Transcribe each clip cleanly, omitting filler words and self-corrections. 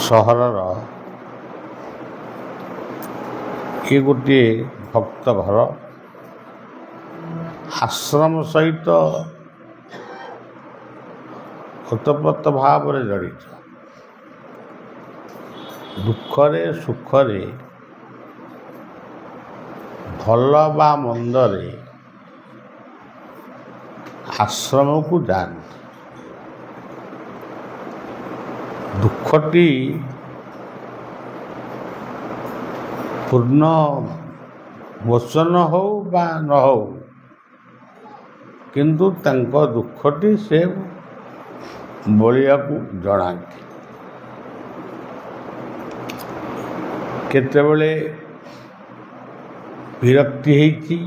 ସହରର ଏ ଗୋଟିଏ ଭକ୍ତ ଘର, ଆଶ୍ରମ ସହିତ ଓତପ୍ରୋତ ଭାବରେ ଜଡ଼ିତ। ଦୁଃଖରେ ସୁଖରେ, ଭଲ ବା ମନ୍ଦରେ ଆଶ୍ରମକୁ ଯାଆନ୍ତି। ଦୁଃଖଟି ପୂର୍ଣ୍ଣ ମୋଚନ ହଉ ବା ନ ହଉ, କିନ୍ତୁ ତାଙ୍କ ଦୁଃଖଟି ସେ ବଳିବାକୁ ଜଣାନ୍ତି। କେତେବେଳେ ବିରକ୍ତି ହେଇଛି,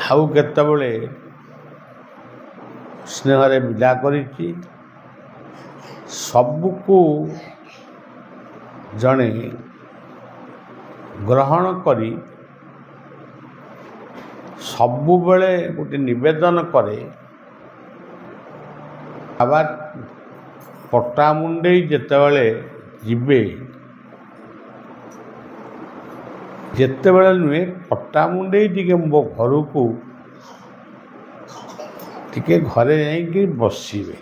ଆଉ କେତେବେଳେ ସ୍ନେହରେ ବିଦା କରିଛି, ସବୁକୁ ଜଣେ ଗ୍ରହଣ କରି ସବୁବେଳେ ଗୋଟେ ନିବେଦନ କରେ। ବାବା ପଟ୍ଟାମୁଣ୍ଡେଇ ଯେତେବେଳେ ଯିବେ, ଯେତେବେଳେ ନୁହେଁ, ପଟ୍ଟାମୁଣ୍ଡେଇ ଟିକେ ମୋ ଘରକୁ ଟିକେ ଘରେ ଯାଇକି ବସିବେ।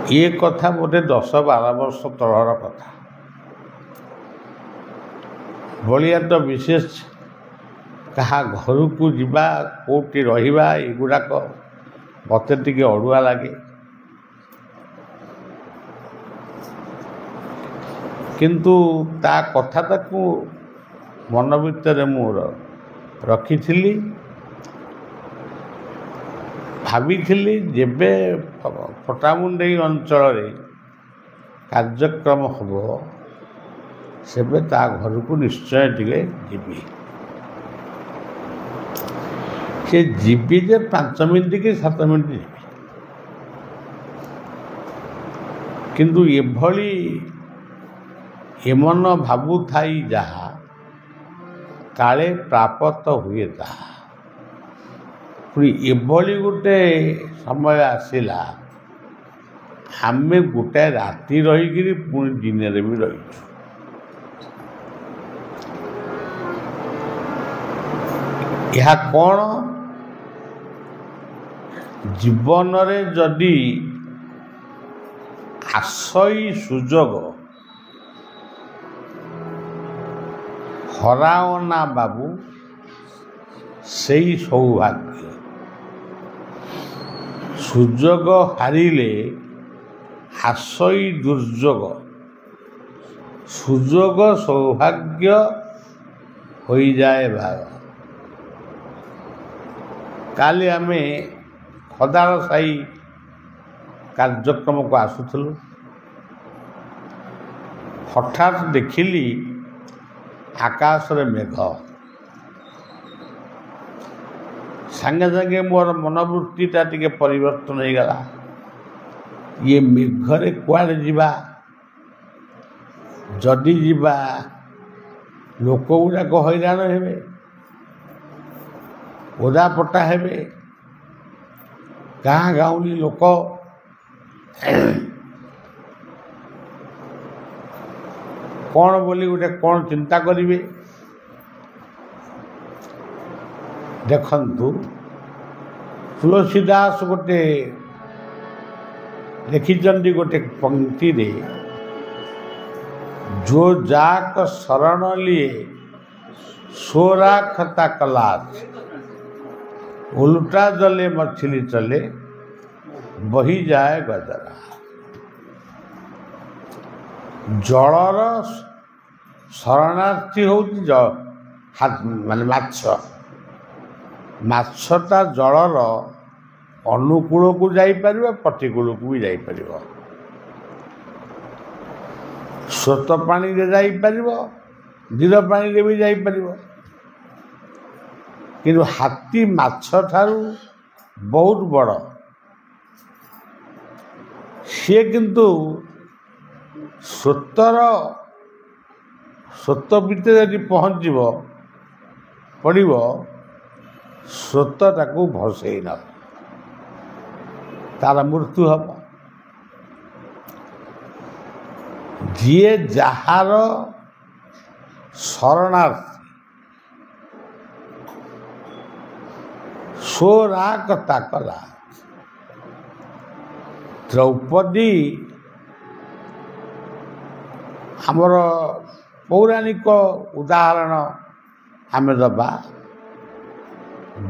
ଏ କଥା ବୋଧେ 10-12 ବର୍ଷ ତଳର କଥା। ବଳିଆ ତ ବିଶେଷ କାହା ଘରକୁ ଯିବା, କେଉଁଠି ରହିବା, ଏଗୁଡ଼ାକ ମୋତେ ଟିକେ ଅଡ଼ୁଆ ଲାଗେ। କିନ୍ତୁ ତା କଥାଟାକୁ ମନ ଭିତରେ ମୁଁ ରଖିଥିଲି। ଭାବିଥିଲି ଯେବେ ପଟ୍ଟାମୁଣ୍ଡେଇ ଅଞ୍ଚଳରେ କାର୍ଯ୍ୟକ୍ରମ ହେବ, ସେବେ ତା ଘରକୁ ନିଶ୍ଚୟ ଟିକେ ଯିବି। ସେ ଯିବି ଯେ 5 ମିନିଟ୍ କି 7 ମିନିଟ୍ ଯିବି, କିନ୍ତୁ ଏଭଳି ଏମନ ଭାବୁଥାଇ ଯାହା, କାଳେ ପ୍ରାପତ ହୁଏ ତାହା। ପୁଣି ଏଭଳି ଗୋଟେ ସମୟ ଆସିଲା, ଆମେ ଗୋଟାଏ ରାତି ରହିକିରି ପୁଣି ଦିନରେ ବି ରହିଛୁ। ଏହା କ'ଣ? ଜୀବନରେ ଯଦି ଆସଇ ସୁଯୋଗ ହରାଅ ନା ବାବୁ, ସେଇ ସୌଭାଗ୍ୟ। ସୁଯୋଗ ହାରିଲେ ଆସଇ ଦୁର୍ଯୋଗ, ସୁଯୋଗ ସୌଭାଗ୍ୟ ହୋଇଯାଏ ଭାଗ। କାଲି ଆମେ ଖଦାଳ ସାହି କାର୍ଯ୍ୟକ୍ରମକୁ ଆସୁଥିଲୁ, ହଠାତ୍ ଦେଖିଲି ଆକାଶରେ ମେଘ। ସାଙ୍ଗେ ସାଙ୍ଗେ ମୋର ମନୋବୃତ୍ତିଟା ଟିକେ ପରିବର୍ତ୍ତନ ହେଇଗଲା। ଇଏ ମେଘରେ କୁଆଡ଼େ ଯିବା? ଯଦି ଯିବା, ଲୋକ ଗୁଡ଼ାକ ହଇରାଣ ହେବେ, ଓଦାପଟା ହେବେ। ଗାଁ ଗାଉଁଲି ଲୋକ କ'ଣ ବୋଲି ଗୋଟେ କ'ଣ ଚିନ୍ତା କରିବେ। ଦେଖନ୍ତୁ, ତୁଳସୀ ଦାସ ଗୋଟେ ଲେଖିଛନ୍ତି ଗୋଟେ ପଂକ୍ତିରେ, जो जाक शरण लिए सो राखता कलास, उल्टा जले मछली चले बही जाए गजरा। जलर शरणार्थी होउछि माने माछ। माछटा जलर अनुकूलକୁ ଯାଇପାରିବ, ପ୍ରତିକୂଳକୁ ବି ଯାଇପାରିବ। ସ୍ରୋତ ପାଣିରେ ଯାଇପାରିବ, ଧୀର ପାଣିରେ ବି ଯାଇପାରିବ। କିନ୍ତୁ ହାତୀ ମାଛ ଠାରୁ ବହୁତ ବଡ଼। ସିଏ କିନ୍ତୁ ସ୍ରୋତ ଭିତରେ ଯଦି ପହଞ୍ଚିବ ପଡ଼ିବ, ସ୍ରୋତ ତାକୁ ଭସେଇ ନେବ। ତାର ମୃତ୍ୟୁ ହେବ। ଯିଏ ଯାହାର ଶରଣାର୍ଥୀ ସୋରା କଥା କଲା। ଦ୍ରୌପଦୀ ଆମର ପୌରାଣିକ ଉଦାହରଣ ଆମେ ଦେବା।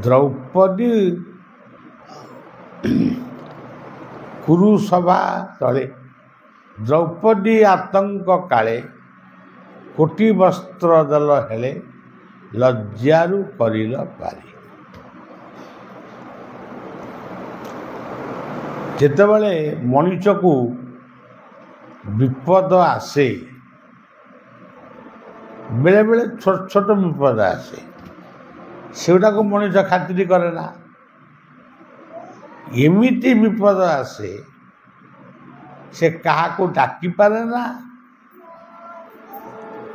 ଦ୍ରୌପଦୀ କୁରୁସଭା ତଳେ ଦ୍ରୌପଦୀ ଆତଙ୍କ କାଳେ କୋଟି ବସ୍ତ୍ର ଦେଲ ହେଳେ ଲଜ୍ଜାରୁ କରିଲ ପାରି। ଯେତେବେଳେ ମଣିଷକୁ ବିପଦ ଆସେ, ବେଳେବେଳେ ଛୋଟ ଛୋଟ ବିପଦ ଆସେ, ସେଗୁଡ଼ାକୁ ମଣିଷ ଖାତିର କରେ ନା। ଏମିତି ବିପଦ ଆସେ ସେ କାହାକୁ ଡାକିପାରେ ନା,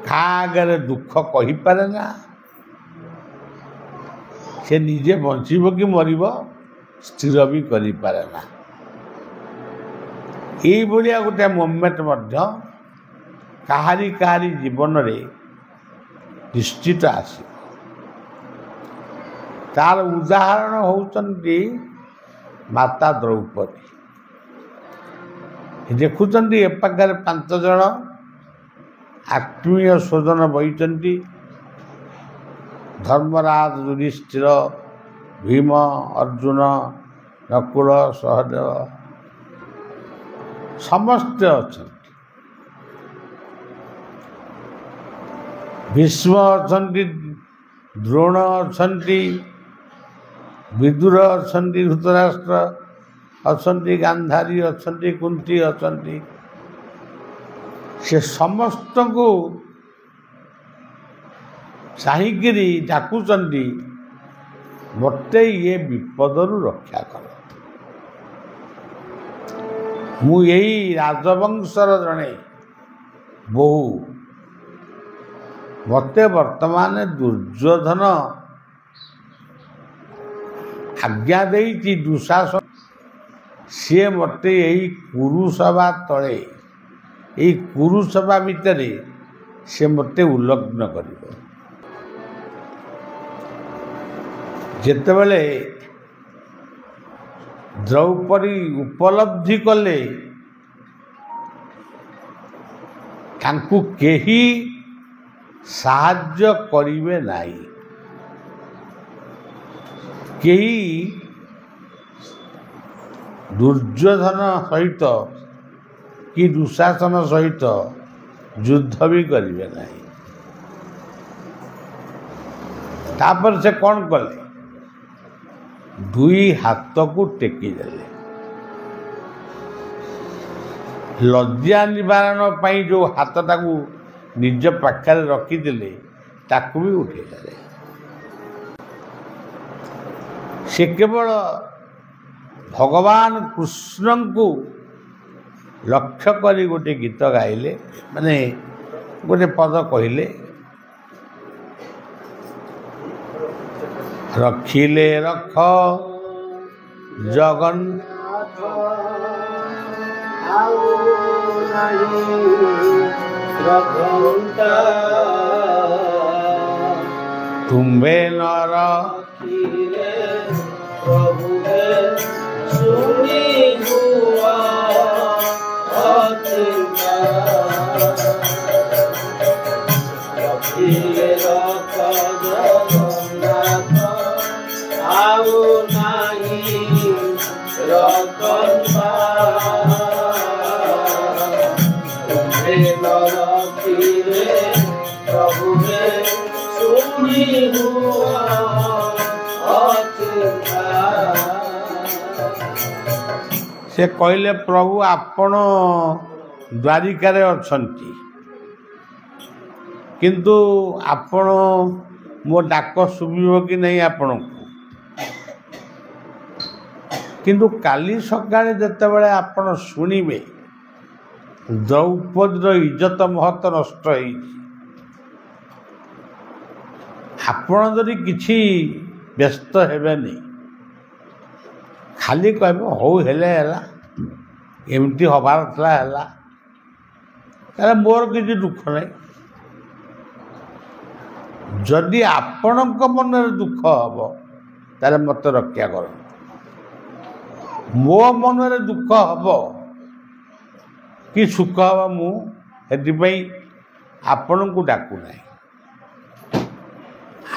କାହା ଆଗରେ ଦୁଃଖ କହିପାରେ ନା, ସେ ନିଜେ ବଞ୍ଚିବ କି ମରିବ ସ୍ଥିର ବି କରିପାରେ ନା। ଏଇଭଳିଆ ଗୋଟେ ମୋମେଣ୍ଟ ମଧ୍ୟ କାହାରି କାହାରି ଜୀବନରେ ନିଶ୍ଚିତ ଆସିବ। ତାର ଉଦାହରଣ ହେଉଛନ୍ତି ମାତା ଦ୍ରୌପଦୀ। ଦେଖୁଛନ୍ତି ଏ ପାଖରେ 5 ଜଣ ଆତ୍ମୀୟ ସ୍ୱଜନ ବହିଛନ୍ତି। ଧର୍ମରାଜ, ଯୁଧିଷ୍ଠିର, ଭୀମ, ଅର୍ଜୁନ, ନକୁଳ, ସହଦେବ ସମସ୍ତେ ଅଛନ୍ତି। ଭୀଷ୍ମ ଅଛନ୍ତି, ଦ୍ରୋଣ ଅଛନ୍ତି, ବିଦୁର ଅଛନ୍ତି, ଧୃତରାଷ୍ଟ୍ର ଅଛନ୍ତି, ଗାନ୍ଧାରୀ ଅଛନ୍ତି, କୁନ୍ତୀ ଅଛନ୍ତି। ସେ ସମସ୍ତଙ୍କୁ ଚାହିଁକିରି ଡାକୁଛନ୍ତି, ମୋତେ ଏ ବିପଦରୁ ରକ୍ଷା କର। ମୁଁ ଏଇ ରାଜବଂଶର ଜଣେ ବୋହୂ, ମୋତେ ବର୍ତ୍ତମାନ ଦୁର୍ଯ୍ୟୋଧନ ଆଜ୍ଞା ଦେଇଛି, ଦୁଃଶାସନ, ସିଏ ମୋତେ ଏଇ କୁରୁସଭା ତଳେ, ଏଇ କୁରୁସଭା ଭିତରେ ସେ ମୋତେ ଉଲ୍ଲଗ୍ନ କରିବ। ଯେତେବେଳେ ଦ୍ରୌପଦୀ ଉପଲବ୍ଧି କଲେ ତାଙ୍କୁ କେହି ସାହାଯ୍ୟ କରିବେ ନାହିଁ, କେହି ଦୁର୍ଯ୍ୟୋଧନ ସହିତ କି ଦୁଃଶାସନ ସହିତ ଯୁଦ୍ଧ ବି କରିବେ ନାହିଁ। ତାପରେ ସେ କ'ଣ କଲେ? 2 ହାତକୁ ଟେକିଦେଲେ। ଲଜ୍ଜା ନିବାରଣ ପାଇଁ ଯେଉଁ ହାତଟାକୁ ନିଜ ପାଖରେ ରଖିଥିଲେ ତାକୁ ବି ଉଠେଇଦେଲେ। ସେ କେବଳ ଭଗବାନ କୃଷ୍ଣଙ୍କୁ ଲକ୍ଷ୍ୟ କରି ଗୋଟେ ଗୀତ ଗାଇଲେ, ମାନେ ଗୋଟେ ପଦ କହିଲେ, ରଖିଲେ ରଖ ଜଗନ୍ନାଥ ଆଉ ନାହିଁ ରଘୁଟା, ତୁମ୍ଭେ ନ ରଖିଲେ ପ୍ରଭୁରେ ଶୁଣି ହୁଆ ଅଚିନ୍ତା, ରଖିଲେ ରଖ ଜଗନ୍ନାଥ ଆଉ ନାହିଁ ରକନ୍ଥା, ତୁମ୍ଭେ ନ ରଖିଲେ ପ୍ରଭୁରେ ଶୁଣି ହୁଆ ଅଚିନ୍ତା। ସେ କହିଲେ, ପ୍ରଭୁ ଆପଣ ଦ୍ୱାରିକାରେ ଅଛନ୍ତି, କିନ୍ତୁ ଆପଣ ମୋ ଡାକ ଶୁଭିବ କି ନାହିଁ ଆପଣଙ୍କୁ? କିନ୍ତୁ କାଲି ସକାଳେ ଯେତେବେଳେ ଆପଣ ଶୁଣିବେ ଦ୍ରୌପଦୀର ଇଜ୍ଜତ ମହତ ନଷ୍ଟ ହେଇଛି, ଆପଣ ଯଦି କିଛି ବ୍ୟସ୍ତ ହେବେନି, ଖାଲି କହିବ ହଉ ହେଲେ ହେଲା, ଏମିତି ହେବାର ଥିଲା ହେଲା, ତାହେଲେ ମୋର କିଛି ଦୁଃଖ ନାହିଁ। ଯଦି ଆପଣଙ୍କ ମନରେ ଦୁଃଖ ହେବ ତାହେଲେ ମୋତେ ରକ୍ଷା କରନ୍ତୁ। ମୋ ମନରେ ଦୁଃଖ ହେବ କି ସୁଖ ହେବ ମୁଁ ସେଥିପାଇଁ ଆପଣଙ୍କୁ ଡାକୁନାହିଁ।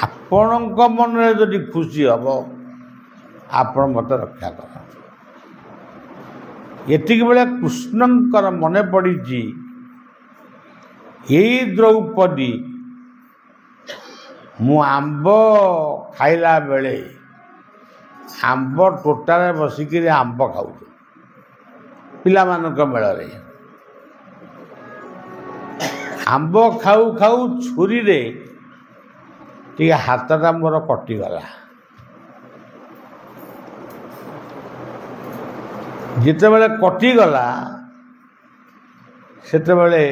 ଆପଣଙ୍କ ମନରେ ଯଦି ଖୁସି ହେବ ଆପଣ ମୋତେ ରକ୍ଷା କରନ୍ତୁ। ଏତିକି ବେଳେ କୃଷ୍ଣଙ୍କର ମନେ ପଡ଼ିଛି ଏଇ ଦ୍ରୌପଦୀ ମୁଁ ଆମ୍ବ ଖାଇଲା ବେଳେ ଆମ୍ବ ଟୋଟାରେ ବସିକିରି ଆମ୍ବ ଖାଉଛୁ ପିଲାମାନଙ୍କ ମେଳରେ। ଆମ୍ବ ଖାଉ ଖାଉ ଛୁରୀରେ ଟିକେ ହାତଟା ମୋର କଟିଗଲା। ଯେତେବେଳେ କଟିଗଲା ସେତେବେଳେ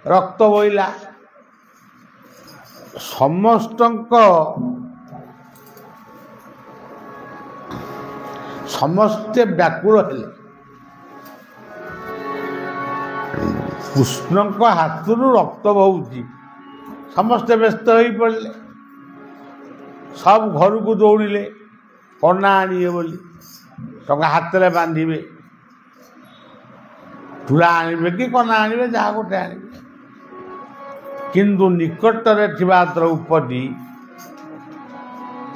ରକ୍ତ ବୋହିଲା। ସମସ୍ତେ ବ୍ୟାକୁଳ ହେଲେ। କୃଷ୍ଣଙ୍କ ହାତରୁ ରକ୍ତ ବହୁଛି, ସମସ୍ତେ ବ୍ୟସ୍ତ ହୋଇପଡ଼ିଲେ। ସବୁ ଘରକୁ ଦୌଡ଼ିଲେ କନା ଆଣିବେ ବୋଲି, ଟଙ୍କା ହାତରେ ବାନ୍ଧିବେ, ତୁଳା ଆଣିବେ କି କନା ଆଣିବେ, ଯାହା ଗୋଟେ ଆଣିବେ। କିନ୍ତୁ ନିକଟରେ ଥିବା ଦ୍ରୌପଦୀ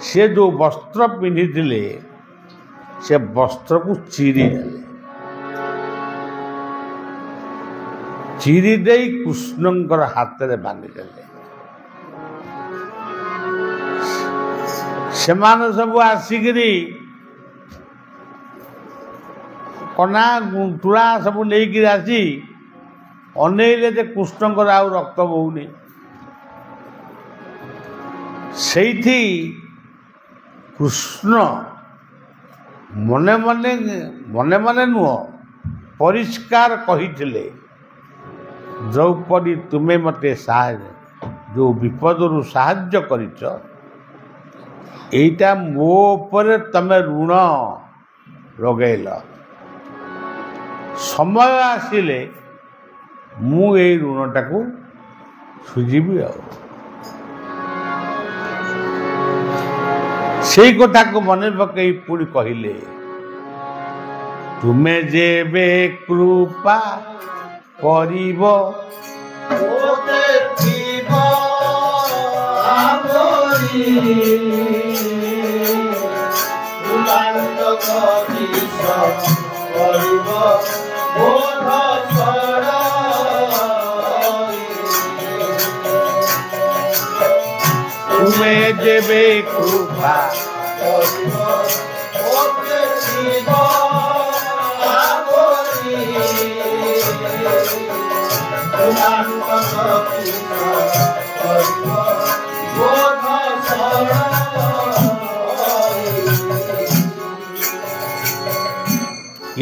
ସେ ଯେଉଁ ବସ୍ତ୍ର ପିନ୍ଧିଥିଲେ ସେ ବସ୍ତ୍ରକୁ ଚିରି ଦେଲେ। ଚିରି ଦେଇ କୃଷ୍ଣଙ୍କର ହାତରେ ବାନ୍ଧିଦେଲେ। ସେମାନେ ସବୁ ଆସିକିରି କନା ତୁଳା ସବୁ ନେଇକିରି ଆସି ଅନେଇଲେ ଯେ କୃଷ୍ଣଙ୍କର ଆଉ ରକ୍ତ ବହୁନି। ସେଇଠି କୃଷ୍ଣ ମନେ ମନେ ନୁହଁ ପରିଷ୍କାର କହିଥିଲେ, ଦ୍ରୌପଦୀ ତୁମେ ମୋତେ ଯେଉଁ ବିପଦରୁ ସାହାଯ୍ୟ କରିଛ ଏଇଟା ମୋ ଉପରେ ତମେ ଋଣ ଲଗେଇଲ। ସମୟ ଆସିଲେ ମୁଁ ଏଇ ଋଣଟାକୁ ସୁଝିବି। ଆଉ ସେଇ କଥାକୁ ମନେ ପକେଇ ପୁଣି କହିଲେ, ତୁମେ ଯେବେ କୃପା କରିବ ତୁମେ ଯେବେ କୃପା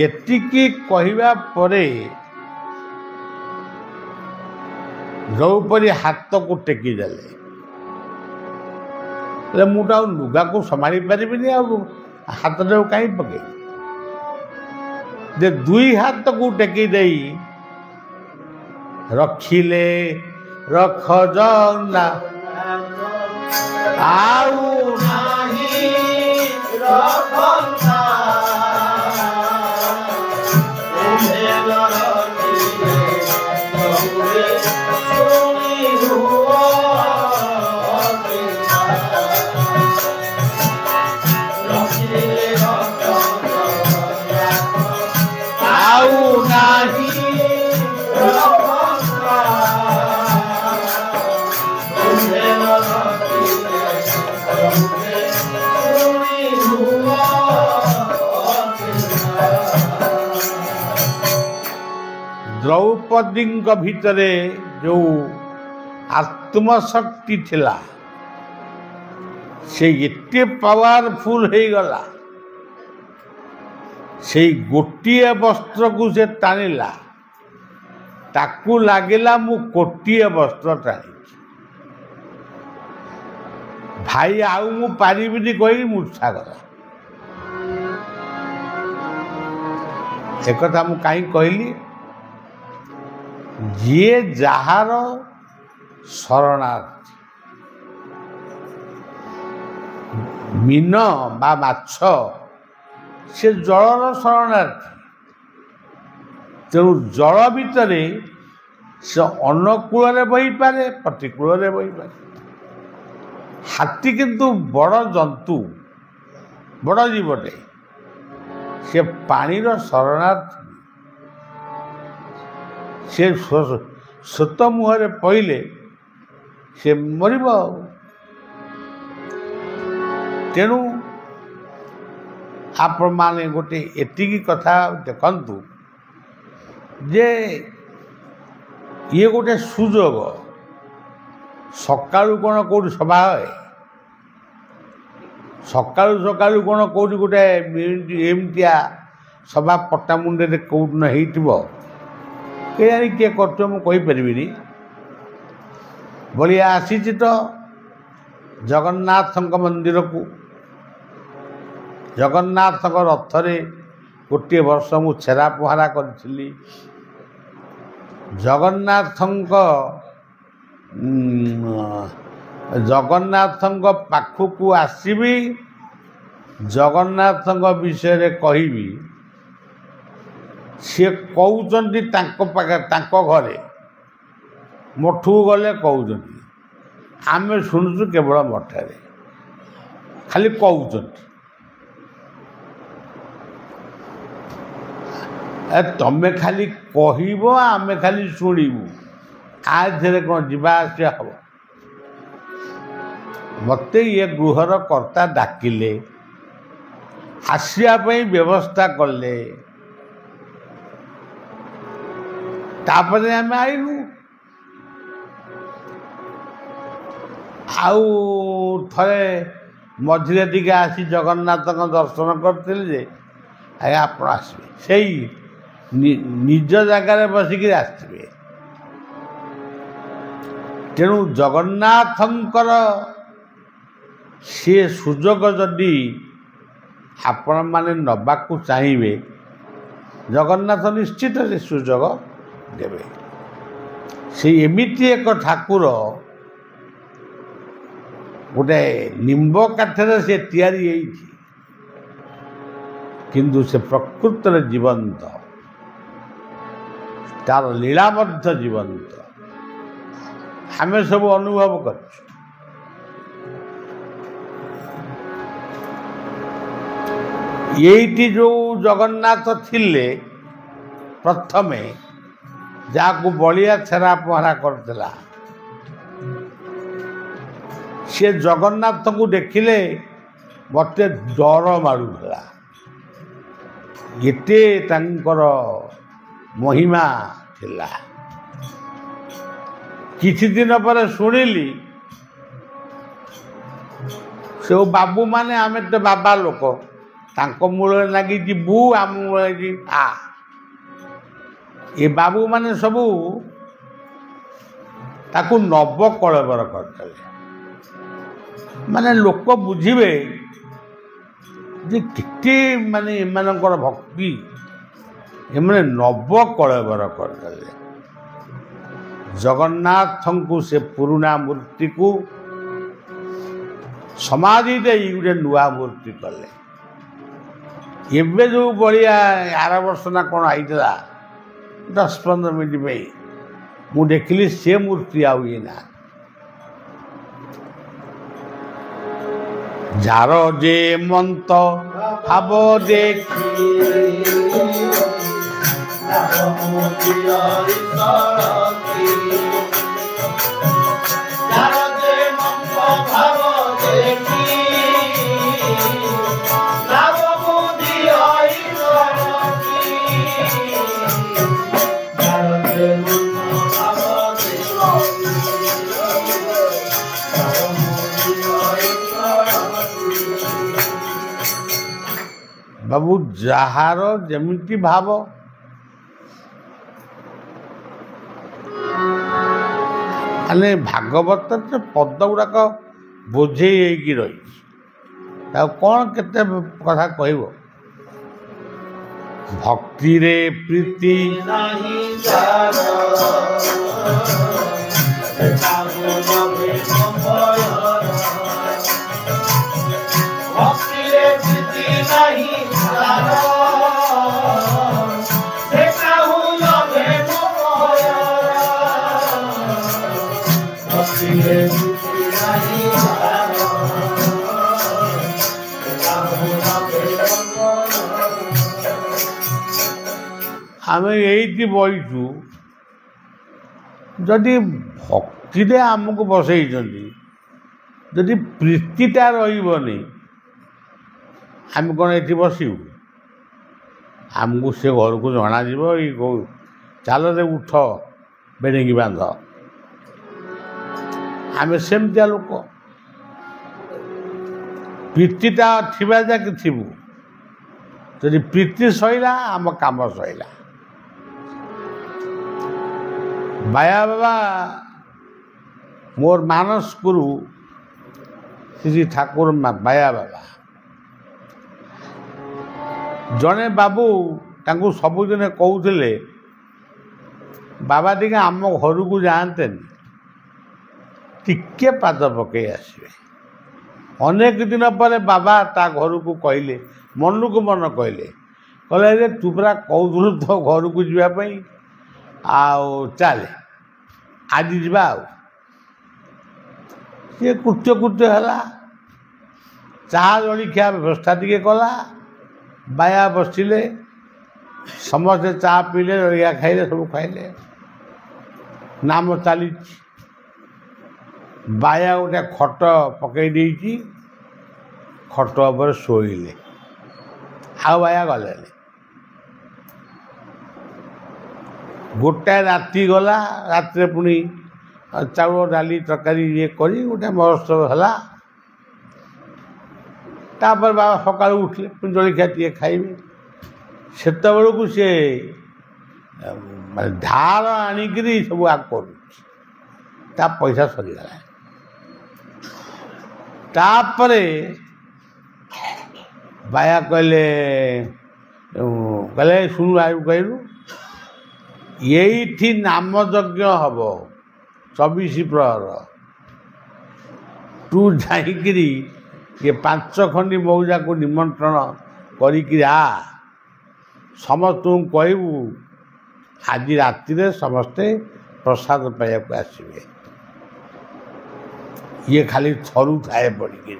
ଏତିକି କହିବା ପରେ ଦ୍ରୌପଦୀ ହାତକୁ ଟେକି ଦେଲେ। ମୁଁ ତ ଆଉ ଲୁଗାକୁ ସମ୍ଭାଳି ପାରିବିନି, ଆଉ ହାତଟାକୁ କାହିଁ ପକେଇବି। ଯେ ଦୁଇ ହାତକୁ ଟେକି ଦେଇ ରଖିଲେ ରଖ ଜଗନ୍ନା ଆଉ ନାହିଁ ରଖନ୍ତା ଦ୍ରୌପଦୀଙ୍କ ଭିତରେ ଯେଉଁ ଆତ୍ମଶକ୍ତି ଥିଲା ସେ ଏତେ ପାୱାରଫୁଲ ହେଇଗଲା। ସେଇ ଗୋଟିଏ ବସ୍ତ୍ରକୁ ସେ ଟାଣିଲା, ତାକୁ ଲାଗିଲା ମୁଁ କୋଟିଏ ବସ୍ତ୍ର ଟାଣିଛି। ଭାଇ ଆଉ ମୁଁ ପାରିବିନି କହି ମୂର୍ଚ୍ଛା ଗଲା। एकथा मु कहीं कहली जी जार शरणार्थी मीन बा माछ से जलर शरणार्थी तेणु जल भितर से अनुकूल बही पारे प्रतिकूल बही पारे हाथी किंतु बड़ जंतु बड़ जीवटे से पानीर शरणार्थी से स्रोत मुहरे पड़े से मर तेणु आपण माने गोटे एतिकी कथा देखंतु जे ये गोटे सुजोग सकाळु कौन कौट सभा है सकाळु सकाळु कौन कौट गोटे एमतिया सभा पट्टामुंडे कौट न हो केजाणी किए कर मुझे बलिया आसी तो जगन्नाथ मंदिर को जगन्नाथ रथरे गोटे वर्ष मु छेरा पहरा करी जगन्नाथ पाखक आसबि जगन्नाथ विषय कहबी सी कहते घरे मठू गले कहते आम शुणुचु केवल मठारे खाली कहते तमें खाली कह आम खाली शुणु आधे कौन जावासिया हम मत ये गृहर कर्ता डाकिले आसियापाई व्यवस्था कले तापर आम आईलु आउ थे मझे टी आसी जगन्नाथ दर्शन करते आज्ञा आप आसबे से निज जगार बसिक आसवे तेणु जगन्नाथंकर से सुजोग जदि आपण माने नबाकू चाहिए जगन्नाथ निश्चित से सुजोग देवे से एमिति एक ठाकुर गोटे निम्ब काठर से तैयारी किंतु से प्रकृत जीवंत तार लीला मध्य जीवंत आम सब अनुभव कर जो जगन्नाथ थिले प्रथमे जाकू बलिया छेरा पहरा करथिला से जगन्नाथ को देखिले मत डर मारुला एते तांकर महिमा थिला किछि दिन पर शुणिली से बाबू माने आमे तो बाबा लोक तांको मूल लगी बू आम मूल आ ये बाबू माने सबू ताकू नव कलबर करते माने लोक बुझिबे जे केते माने एमानकर भक्ति एमाने नव कलबर करते जगन्नाथ को से पुराना मूर्ति को समाधि दे गोटे नुआ मूर्ति कले एवं जो बलिया आर वर्ष ना कौन आईला 10-15 मिनट में मुझे देखिली से मूर्ति आई ना जार जे मंत भाव देखी बाबू जार जमिति भाव माने भागवत पद गुड़ाक बोझे रही कौन केते कथा कहब भक्ति रे प्रीति नहीं जार देखाहु नभे नभय भक्ति रे प्रीति नहीं जार देखाहु नभे नभय भक्ति रे प्रीति नहीं जार देखाहु नभे नभय आम यही बहीचु जदि भक्ति आमको बसई जदि प्रीतिटा रही आम कौन ये बसबू आमको से घर को जना चल रे उठ बेड़ेंगी बांध आम सेमतिया लोक प्रीतिटा थिबा जाके थिबू जदि प्रीति सैला आम काम सैला बाया बाबा मोर मानस गुरु श्री ठाकुर बाया बाबा जड़े बाबू तांको सबुदिन कहते बाबा टिके आम घर को जाते टिके पाद पकई आसवे अनेक दिन पर बाबा ता घर को कहले मन को मन कहले तू पूरा कहलु तो घर को जावाई चले आज जा सी कृत्य कृत्य है चाह जलिया व्यवस्था टी कला बाया बसिले समस्ते चाह पीले जलिया खाइले सब खाइले नाम चली बाया गोटे खट पकई देती खट उपर शोइले आ बाया गले गोटाए राति गला रात पुणी चाउल डाली तरकारी ये करी गोटे महोत्सव है तापर बाबा सका उठले पुणी जलिया टे खाइबे से बेलू सी धार आणिकी सब आग कर पैसा सरीगला तापरे बाया कहले कहले शुणु आयु कहलु यही नाम यज्ञ हम 24 प्रहर तू जाइकिरी ये 5 खंडी मौजा को निमंत्रण करिकी आ समस्त कहबू आज राति समस्ते प्रसाद पाइबा आसवे ये खाली थरू थाए पड़ी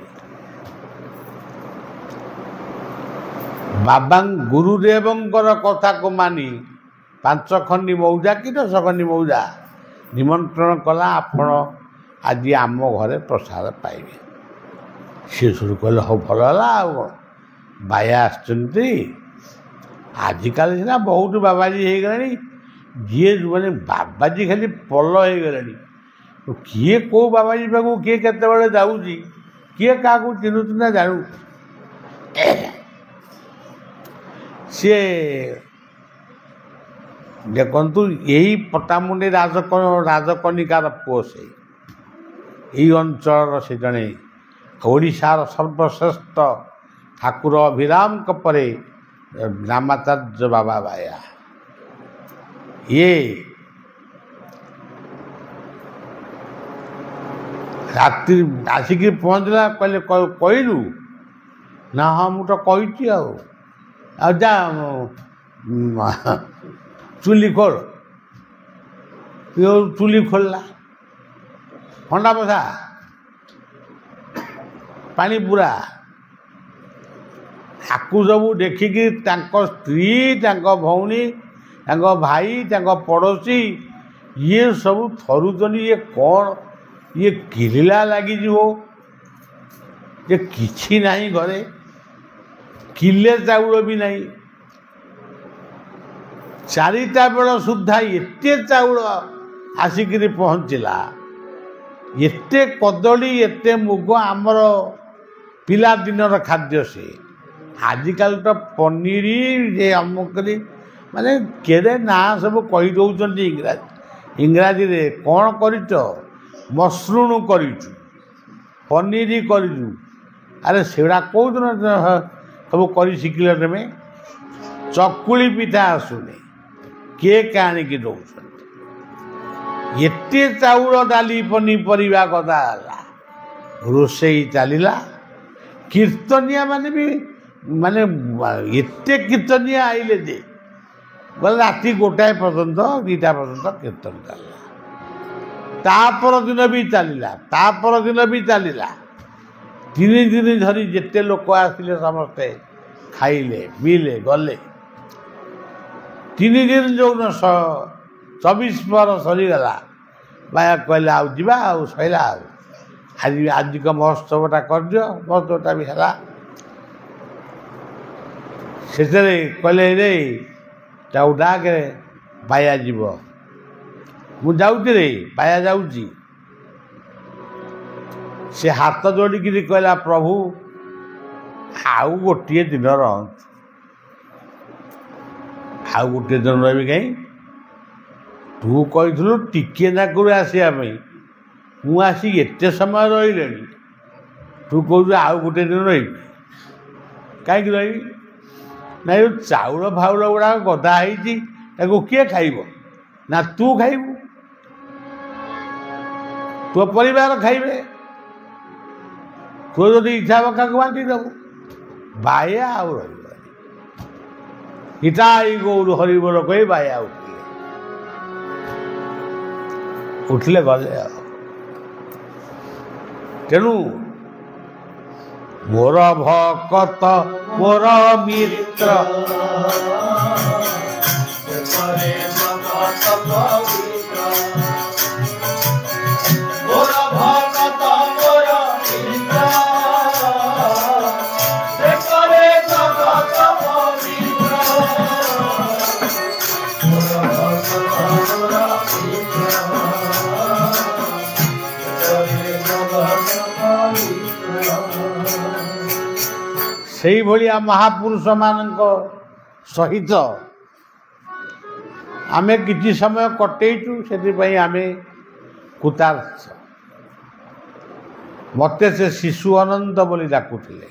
बाबा गुरुदेवंकर कथा को मानी 5 खंडी मौजा कि 10 खंडी मौजा निमंत्रण कला आपण आज आम घरे प्रसाद पाइबे सी शुरू कहले हाँ भल है बाया आजिकल सीना बहुत बाबाजी हो गले जी मैंने बाबाजी खाली पल हो गले किए को बाबाजी पाक किए केत जाऊँगी किए क्या चिन्हु ना जानू सी देखु यही पटामुंडी राजकनिकार पुओ से यही अंचल से जड़े ओडिशार सर्वश्रेष्ठ ठाकुर अभिराम परे रामाचार्य बाबा बाया ये रात्रि आसिक पहुँचला कहले कहलु ना हाँ मुझे कही आ जा चुली खोल चुली खोलला ठंडा बसा पानी पूरा आकु सब देखिकी स्त्री भौणी भाई पड़ोसी ये सब थरुचन ये कौन ये किलिला लगी ये किछि नहीं घरे किले चाउल भी नहीं 4टा बेल सुधा एते चाउल आसिक पहुँचला एते कदली एते मुग आमर पिला दिनर खाद्य से आजिकल तो पनीर ये अमुकरी माने केरे ना सब कही दौरान इंग्राजी रे कौन कर मसरूण कर पनीर कर अरे सेड़ा कौ दिन सब कर शिखिल तुम ଚକୁଳି ପିଠା ଆସୁନି, କେକ୍ ଆଣିକି ଦେଉଛନ୍ତି। ଏତେ ଚାଉଳ ଡାଲି ପନିପରିବା ଗଦା ହେଲା, ରୋଷେଇ ଚାଲିଲା। କୀର୍ତ୍ତନିଆ ମାନେ ବି ମାନେ ଏତେ କୀର୍ତ୍ତନିଆ ଆଇଲେ ଯେ ଗଲେ ରାତି 1ଟା ପର୍ଯ୍ୟନ୍ତ 2ଟା ପର୍ଯ୍ୟନ୍ତ କୀର୍ତ୍ତନ ଚାଲିଲା। ତା ପରଦିନ ବି ଚାଲିଲା, ତା ପରଦିନ ବି ଚାଲିଲା। 3 ଦିନ ଧରି ଯେତେ ଲୋକ ଆସିଲେ ସମସ୍ତେ ଖାଇଲେ ପିଇଲେ ଗଲେ। 3 ଦିନ ଯେଉଁଦିନ 24 ପହର ସରିଗଲା, ବାୟା କହିଲେ ଆଉ ଯିବା, ଆଉ ସରିଲା, ଆଉ ଆଜିକ ମହୋତ୍ସବଟା କରିଦିଅ। ମହୋତ୍ସବଟା ବି ହେଲା। ସେଥିରେ କହିଲେ ରେ ତାକୁ ଡାକେ, ବାୟା ଯିବ। ମୁଁ ଯାଉଛି ରେ, ବାୟା ଯାଉଛି। ସେ ହାତ ଯୋଡ଼ିକିରି କହିଲା, ପ୍ରଭୁ ଆଉ ଗୋଟିଏ ଦିନ ରହନ୍ତୁ। ଆଉ ଗୋଟିଏ ଦିନ ରହିବି କାହିଁ? ତୁ କହିଥିଲୁ ଟିକିଏ ନାକରୁ ଆସିବା ପାଇଁ, ମୁଁ ଆସିକି ଏତେ ସମୟ ରହିଲେଣି। ତୁ କହୁଛୁ ଆଉ ଗୋଟିଏ ଦିନ ରହିବି। କାହିଁକି ରହିବି? ନାଇଁ, ଚାଉଳ ଫାଉଳ ଗୁଡ଼ାକ ଗଦା ହେଇଛି, ତାକୁ କିଏ ଖାଇବ? ନା ତୁ ଖାଇବୁ, ତୋ ପରିବାର ଖାଇବେ। ତୁ ଯଦି ଇଚ୍ଛା ହେବ କାହାକୁ ବାଣ୍ଟି ଦେବୁ। ବାୟା ଆଉ ରହିବନି। ହିତାଇ ଗୌର ହରିବୋଲ କହି ବାୟା ଉଠିଲେ ଗଲେ। ଆଉ ତେଣୁ ମୋର ଭକତ ମୋର ମିତ୍ର, ମୋର ଭକତ ମୋର ମିତ୍ର, ସେ କରେ ଜଗତ ପବିତ୍ର। ମୋର ଭକତ ମୋର ମିତ୍ର, ସେ କରେ ଜଗତ ପବିତ୍ର। ସେଇଭଳିଆ ମହାପୁରୁଷମାନଙ୍କ ସହିତ ଆମେ କିଛି ସମୟ କଟେଇଛୁ। ସେଥିପାଇଁ ଆମେ କୃତାର୍ଥ। ମୋତେ ସେ ଶିଶୁ ଅନନ୍ତ ବୋଲି ଡାକୁଥିଲେ।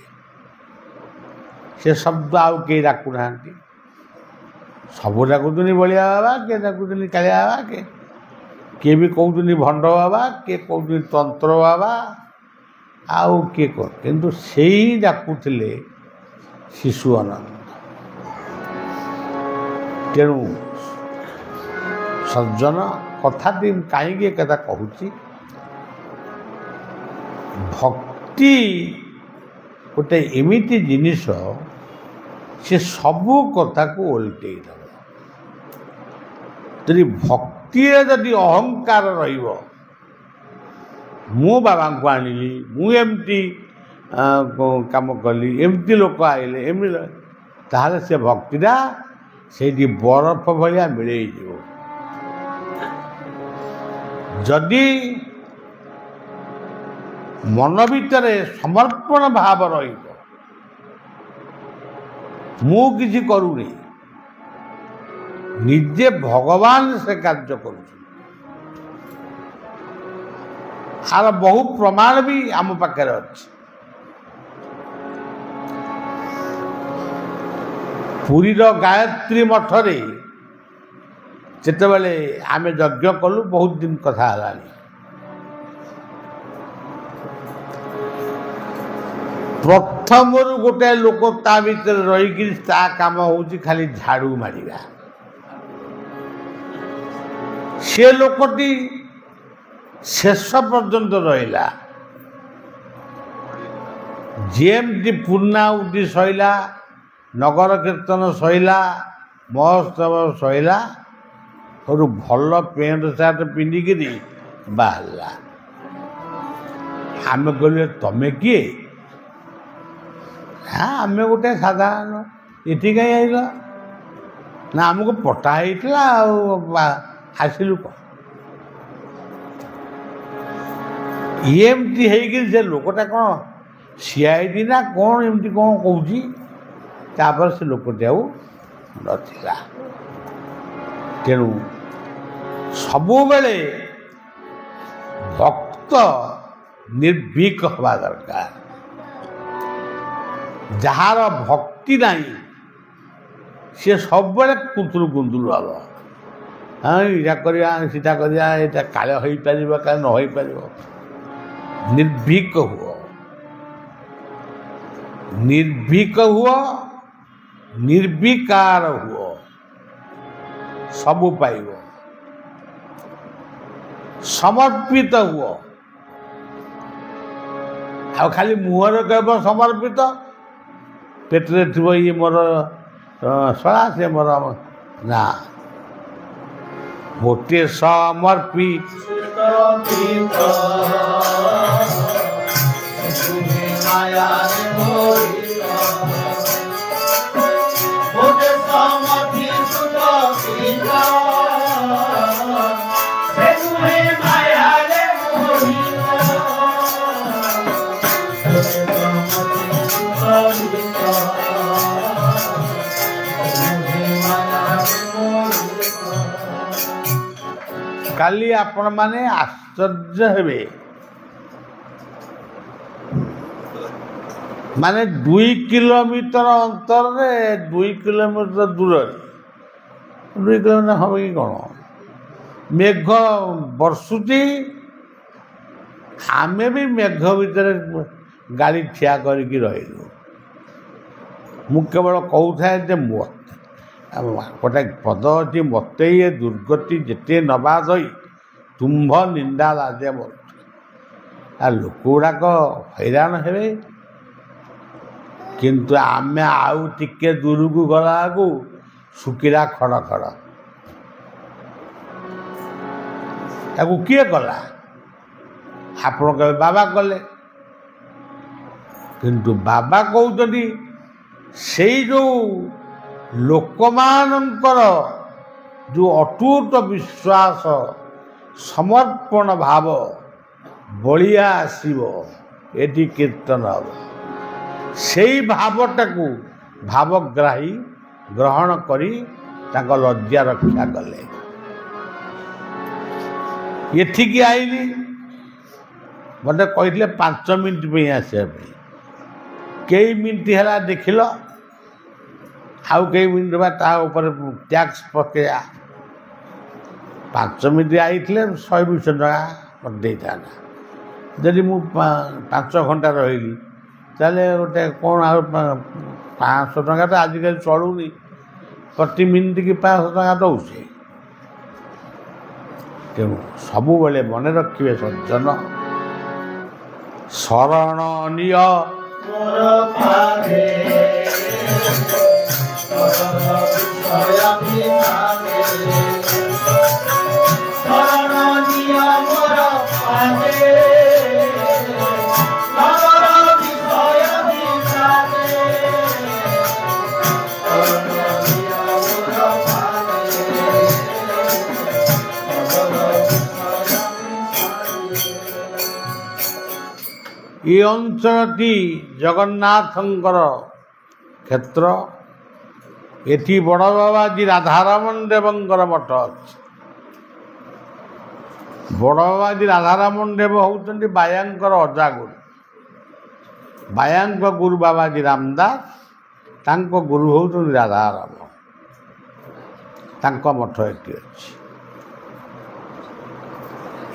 ସେ ଶବ୍ଦ ଆଉ କେହି ଡାକୁନାହାନ୍ତି। ସବୁ ଡାକୁଛନ୍ତି ବଳିଆ ବାବା, କିଏ ଡାକୁଛନ୍ତି କାଳିଆ ବାବା, କିଏ ବି କହୁଛନ୍ତି ଭଣ୍ଡ ବାବା, କିଏ କହୁଛନ୍ତି ତନ୍ତ୍ର ବାବା, ଆଉ କିଏ କଣ। କିନ୍ତୁ ସେଇ ଡାକୁଥିଲେ ଶିଶୁ ଅନନ୍ତ। ତେଣୁ ସଜ୍ଜନ, କଥାଟି କାହିଁକି ଏକଥା କହୁଛି? ଭକ୍ତି ଗୋଟେ ଏମିତି ଜିନିଷ, ସେ ସବୁ କଥାକୁ ଓଲଟେଇ ଦେବ। ଯଦି ଭକ୍ତିରେ ଯଦି ଅହଙ୍କାର ରହିବ, ମୁଁ ବାବାଙ୍କୁ ଆଣିଲି, ମୁଁ ଏମିତି କାମ କଲି, ଏମିତି ଲୋକ ଆଇଲେ, ଏମିତି, ତାହେଲେ ସେ ଭକ୍ତିଟା ସେଇଠି ବରଫ ଭଳିଆ ମିଳେଇଯିବ। ଯଦି ମନ ଭିତରେ ସମର୍ପଣ ଭାବ ରହିବ, ମୁଁ କିଛି କରୁନି, ନିଜେ ଭଗବାନ ସେ କାର୍ଯ୍ୟ କରୁଛନ୍ତି। ଆର ବହୁ ପ୍ରମାଣ ବି ଆମ ପାଖରେ ଅଛି। ପୁରୀର ଗାୟତ୍ରୀ ମଠରେ ଯେତେବେଳେ ଆମେ ଯଜ୍ଞ କଲୁ, ବହୁତ ଦିନ କଥା ହେଲାଣି, ପ୍ରଥମରୁ ଗୋଟାଏ ଲୋକ ତା ଭିତରେ ରହିକି ତା କାମ ହେଉଛି ଖାଲି ଝାଡ଼ୁ ମାରିବା। ସେ ଲୋକଟି ଶେଷ ପର୍ଯ୍ୟନ୍ତ ରହିଲା। ଯେମିତି ପୂର୍ଣ୍ଣାହୁତି ସଇଲା, ନଗର କୀର୍ତ୍ତନ ସଇଲା, ମହୋତ୍ସବ ସଇଲା, ସବୁ ଭଲ ପ୍ୟାଣ୍ଟ ସାର୍ଟ ପିନ୍ଧିକିରି ବାହାରିଲା। ଆମେ କହିଲୁ ତମେ କିଏ? ନା ଆମେ ଗୋଟେ ସାଧାରଣ, ଏଠି କାହିଁ ଆଇଲ? ନା ଆମକୁ ପଟା ହେଇଥିଲା ଆଉ ଆସିଲୁ କ'ଣ? ଏମିତି ହେଇକିରି ସେ ଲୋକଟା କ'ଣ ସିଆଇଡି ନା କ'ଣ ଏମିତି କ'ଣ କହୁଛି। ତାପରେ ସେ ଲୋକଟି ଆଉ ନଥିଲା। ତେଣୁ ସବୁବେଳେ ଭକ୍ତ ନିର୍ଭୀକ ହେବା ଦରକାର। ଯାହାର ଭକ୍ତି ନାହିଁ सी सब कुंतुरु कुंतुरु हम हाँ इटा करा सीटा करा यहाँ काले हो पार का न हो पार निर्भीक हुआ निर्भीक हुआ निर्विकार हुआ सबू पाइब समर्पित हुआ आ खाली मुहर कह समर्पित पेटरे थी ये मोर सड़ा से मोर ना गोटे समर्पित काली आपण माने आश्चर्य हेबे माने 2 किलोमीटर अंतर रे 2 किलोमीटर दूर 2 किलोमीटर हम कि कौन मेघ बरसुची आमे भी मेघ भितर गाड़ी ठिया करके रहिलु मु केवल कहूଥାଏ जे गोटे पद अच्छी मत ये दुर्गति जिते नवा दई तुम्भ निंदा लाजे मोर आ लोक गुड़ाक हैरान हे किंतु आमे आउ टिके दूर को गला को शुकिला खड़ खड़ ताकू किए कला आपण कहे बाबा कले किंतु बाबा कहते से जो लोकमानंकर जो अटूट विश्वास समर्पण भाव बलिया आसीबो एटी कीर्तन हम से भावटाकू भावग्राही ग्रहण करी तांको लज्जा रक्षा कले एठिकी आईली मत कहते 5 मिनट पे आसे कई मिनट है देखिल आउ कई मिनट बाद टैक्स पकड़ा 5 मिनट आई 100-200 टका मत दे था जदि मु 5 घंटा रही ताले गोटे कौन आ 500 टका तो आजिकल चलूनी प्रति मिनिट की 500 टका दौचे तेणु सबु बेले मन रखिए सज्जन शरण निय ये अंचलटी जगन्नाथंकर क्षेत्र एटी बड़ बाबाजी राधारमण देवंकर मठ अच्छे बड़ बाबाजी राधारमण देव होउछन्ति बायांकर अजागुरु बायांक गुरु बाबाजी रामदास तांको गुरु होउछन्ति राधारमण तांको मठ एटी अच्छे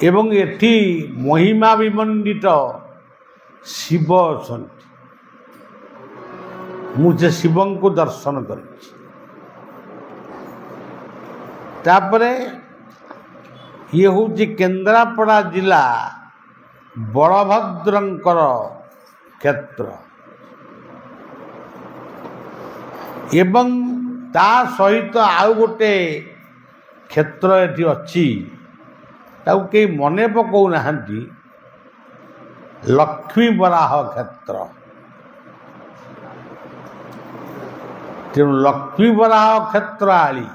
एवं एटी महिमा विमंडित शिव अच्छा मुझे शिव को दर्शन कर ये हूँ केन्द्रापड़ा जिला बलभद्रंकर क्षेत्र एवं ता सहित आउ गोटे क्षेत्र एटी अच्छी ताऊ कई मने पकौ नाहंती लक्ष्मी बराह क्षेत्र तेणु लक्ष्मी बराह क्षेत्र आली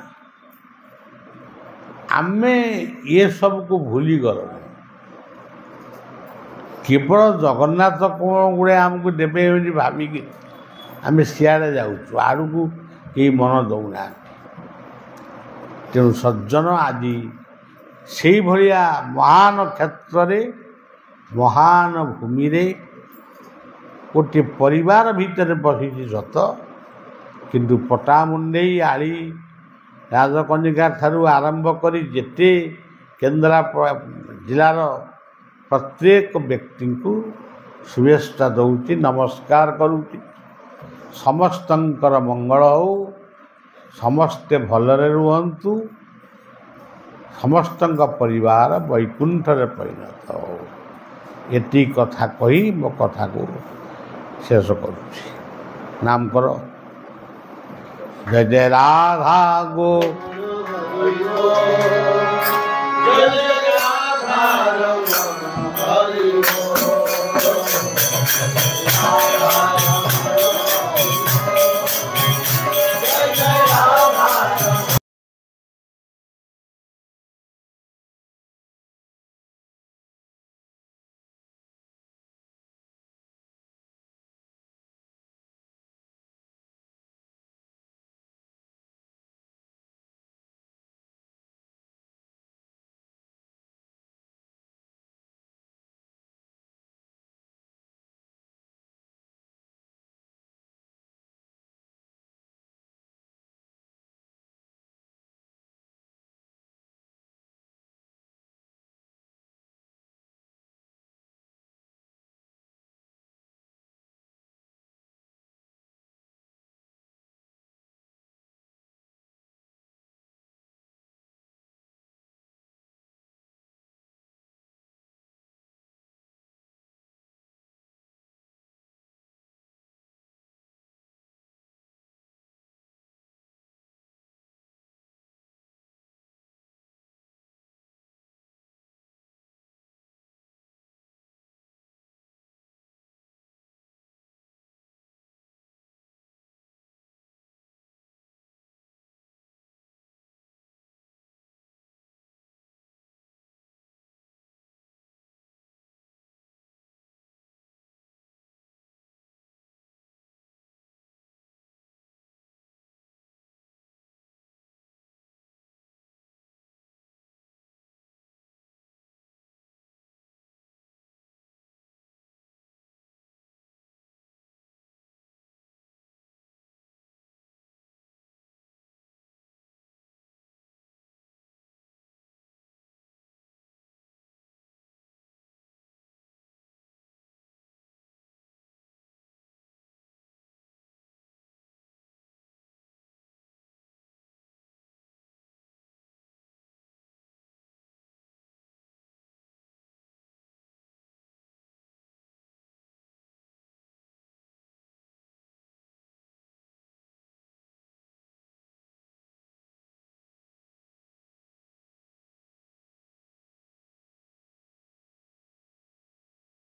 आमे ये सब को भूली गल केवल जगन्नाथ कौन गुड़े आमको देवे भाविकी आम सियाड़े जाऊँ आड़ को कई मन दौना तेणु सज्जन आज से भाया महान क्षेत्र महान भूमि रे गोटे परिवार भितर बसी सत କିନ୍ତୁ ପଟ୍ଟାମୁଣ୍ଡେଇ ଆଳି ରାଜକନିକା ଠାରୁ ଆରମ୍ଭ କରି ଯେତେ କେନ୍ଦ୍ରାପଡ଼ା ଜିଲ୍ଲାର ପ୍ରତ୍ୟେକ ବ୍ୟକ୍ତିଙ୍କୁ शुभेच्छा दौची नमस्कार करुँची समस्तंकर मंगल हो समस्ते भलरे रुहंतु समस्त परिवार वैकुंठरे परिणत हो एति कथा कही मो कथा को शेष करुँची नाम कर जय जय राधा गो जय जय राधा रमण हरि बोल।